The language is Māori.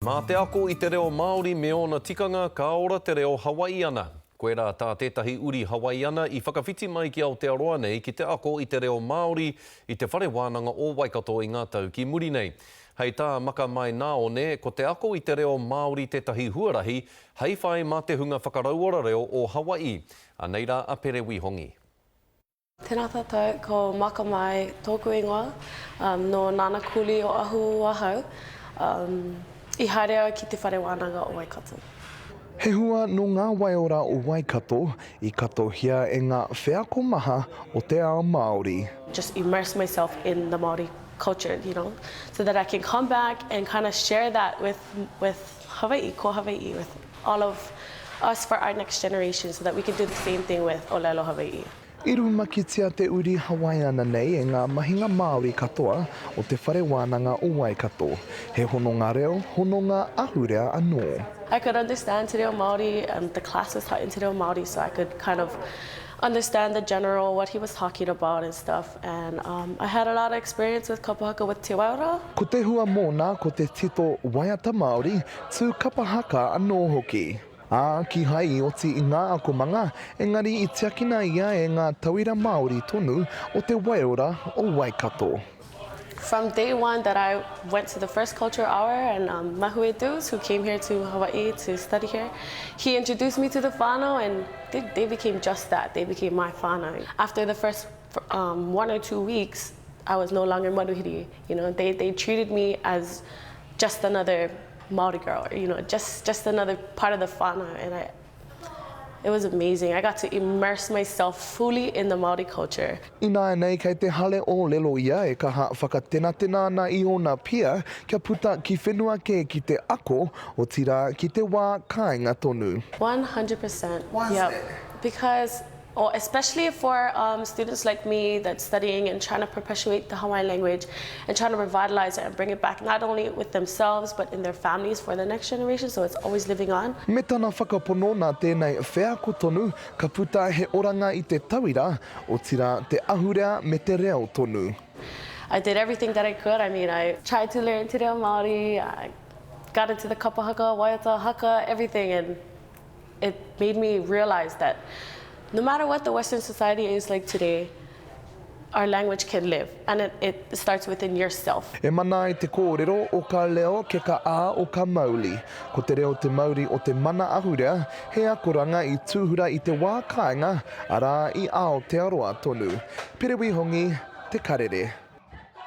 Mā te ako I te reo Māori me ona tikanga ka ora te reo Hawaiiana. Koe rā tā tētahi uri Hawaiiana I whakawhiti mai ki Aotearoa nei ki te ako I te reo Māori I te whare wānanga o Waikato I ngā tau ki muri nei. Hei tā maka mai nā o ne, ko te ako I te reo Māori tētahi huarahi, hei whai mā te hunga whakarauora reo o Hawaii. Anei rā apere wihongi. Tēnā tātou, ko maka mai tōku ingoa no nāna kuli o ahu wahau I haere ki te whare wānanga o Waikato. He hua no ngā waiora o Waikato I katohia e ngā wheako maha o te ao Māori. Just immerse myself in the Māori culture, so that I can come back and kind of share that with Hawaii, ko Hawaii, with all of us for our next generation, so that we can do the same thing with Olelo Hawaii. I rumakitia te uri Hawaiiana nei e ngā mahinga Māori katoa o te whare wānanga o Waikato. He hononga reo, hononga ahurea anō. I could understand te reo Māori, and the class was taught in te reo Māori, so I could kind of understand the general, what he was talking about and stuff. And I had a lot of experience with kapahaka with te waiora. Ko te hua mōna ko te tito waiata Māori, tū kapahaka anō hoki. Ki hai oti I ngā akomanga, engari I tiakina ia e ngā tauira Māori tonu o te waiora o Waikato. From day one that I went to the first culture hour and Mahue Deus, who came here to Hawaii to study here, he introduced me to the whānau and they became just that. They became my whānau. After the first 1 or 2 weeks, I was no longer maruhiri. They treated me as just another Māori girl, just another part of the whānau, and it was amazing. I got to immerse myself fully in the Māori culture. Ina nei kei te hale o lelo ia e kaha whakatena na I ona pia kia puta ki whenua ke ki te ako o tira ki te wā kāinga tonu. 100%. Yep. Because especially for students like me that's studying and trying to perpetuate the Hawaiian language and trying to revitalize it and bring it back not only with themselves but in their families for the next generation, so it's always living on. Me tana whakapono nā tēnei wheako tonu ka puta he oranga I te tauira o tira te ahurea me te reo tonu. I did everything that I could. I mean, I tried to learn te reo Māori, I got into the kapahaka, waiata, haka, everything, and it made me realize that no matter what the Western society is like today, our language can live, and it starts within yourself. E mana I te kōrero o ka leo ke ka ā o ka mauli. Ko te reo te Māori o te mana ahurea, he akoranga I tūhura I te wā kāinga, arā I Aotearoa tonu. Pere wihongi, te Karere.